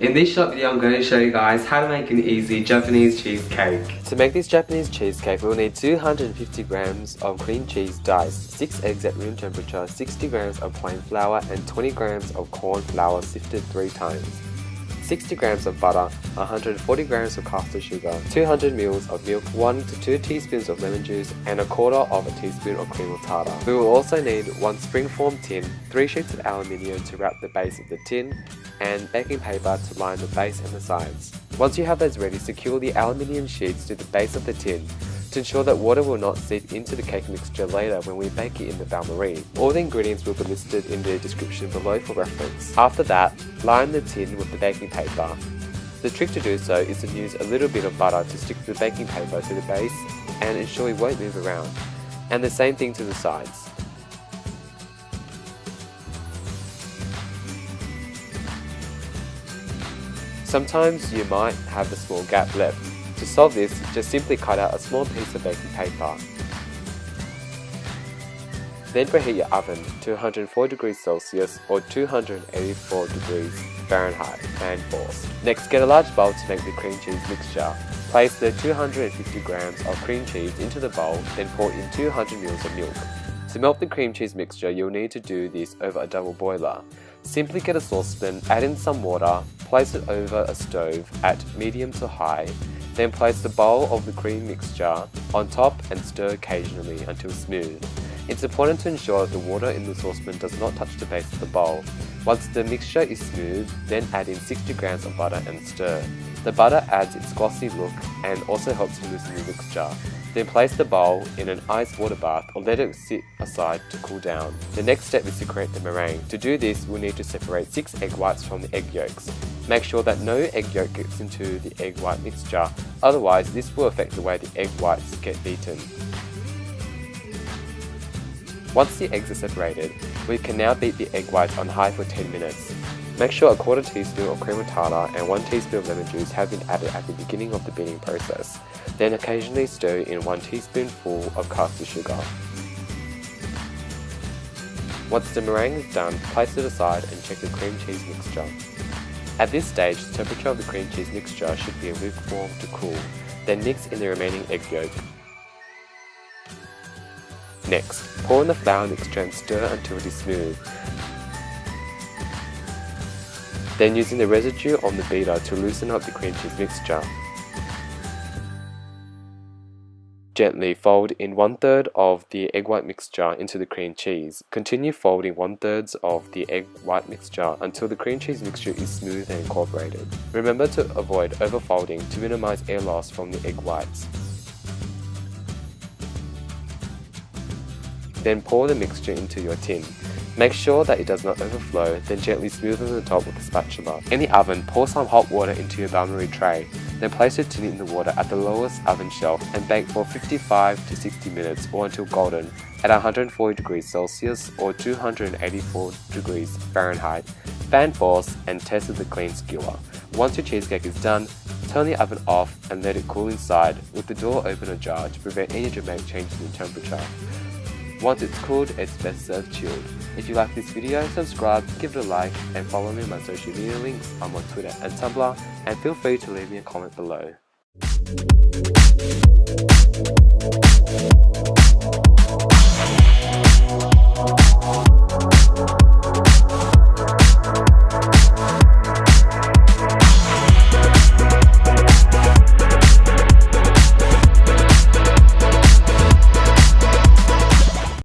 In this short video I'm going to show you guys how to make an easy Japanese cheesecake. To make this Japanese cheesecake we'll need 250 grams of cream cheese diced, 6 eggs at room temperature, 60 grams of plain flour and 20 grams of corn flour sifted 3 times. 60 grams of butter, 140 grams of caster sugar, 200 ml of milk, 1 to 2 teaspoons of lemon juice, and a quarter of a teaspoon of cream of tartar. We will also need 1 spring-form tin, 3 sheets of aluminium to wrap the base of the tin, and baking paper to line the base and the sides. Once you have those ready, secure the aluminium sheets to the base of the tin to ensure that water will not seep into the cake mixture later when we bake it in the bain-marie. All the ingredients will be listed in the description below for reference. After that, line the tin with the baking paper. The trick to do so is to use a little bit of butter to stick the baking paper to the base and ensure it won't move around. And the same thing to the sides. Sometimes you might have a small gap left. To solve this, just simply cut out a small piece of baking paper. Then preheat your oven to 104 degrees Celsius or 284 degrees Fahrenheit fan force. Next, get a large bowl to make the cream cheese mixture. Place the 250 grams of cream cheese into the bowl, then pour in 200 ml of milk. To melt the cream cheese mixture, you'll need to do this over a double boiler. Simply get a saucepan, add in some water, place it over a stove at medium to high, then place the bowl of the cream mixture on top and stir occasionally until smooth. It's important to ensure that the water in the saucepan does not touch the base of the bowl. Once the mixture is smooth, then add in 60 grams of butter and stir. The butter adds its glossy look and also helps to loosen the mixture. Then place the bowl in an ice water bath or let it sit aside to cool down. The next step is to create the meringue. To do this, we'll need to separate 6 egg whites from the egg yolks. Make sure that no egg yolk gets into the egg white mixture, otherwise this will affect the way the egg whites get beaten. Once the eggs are separated, we can now beat the egg whites on high for 10 minutes. Make sure a quarter teaspoon of cream of tartar and 1 teaspoon of lemon juice have been added at the beginning of the beating process. Then occasionally stir in 1 teaspoonful of caster sugar. Once the meringue is done, place it aside and check the cream cheese mixture. At this stage, the temperature of the cream cheese mixture should be lukewarm to cool. Then mix in the remaining egg yolk. Next, pour in the flour mixture and stir until it is smooth. Then using the residue on the beater to loosen up the cream cheese mixture. Gently fold in 1/3 of the egg white mixture into the cream cheese. Continue folding 1/3 of the egg white mixture until the cream cheese mixture is smooth and incorporated. Remember to avoid overfolding to minimize air loss from the egg whites. Then pour the mixture into your tin. Make sure that it does not overflow, then gently smoothen the top with a spatula. In the oven, pour some hot water into your bain-marie tray, then place your tin in the water at the lowest oven shelf and bake for 55 to 60 minutes or until golden at 140 degrees Celsius or 284 degrees Fahrenheit, fan force and test with a clean skewer. Once your cheesecake is done, turn the oven off and let it cool inside with the door open or ajar to prevent any dramatic changes in temperature. Once it's cooled, it's best served chilled. If you like this video, subscribe, give it a like, and follow me on my social media links. I'm on Twitter and Tumblr, and feel free to leave me a comment below.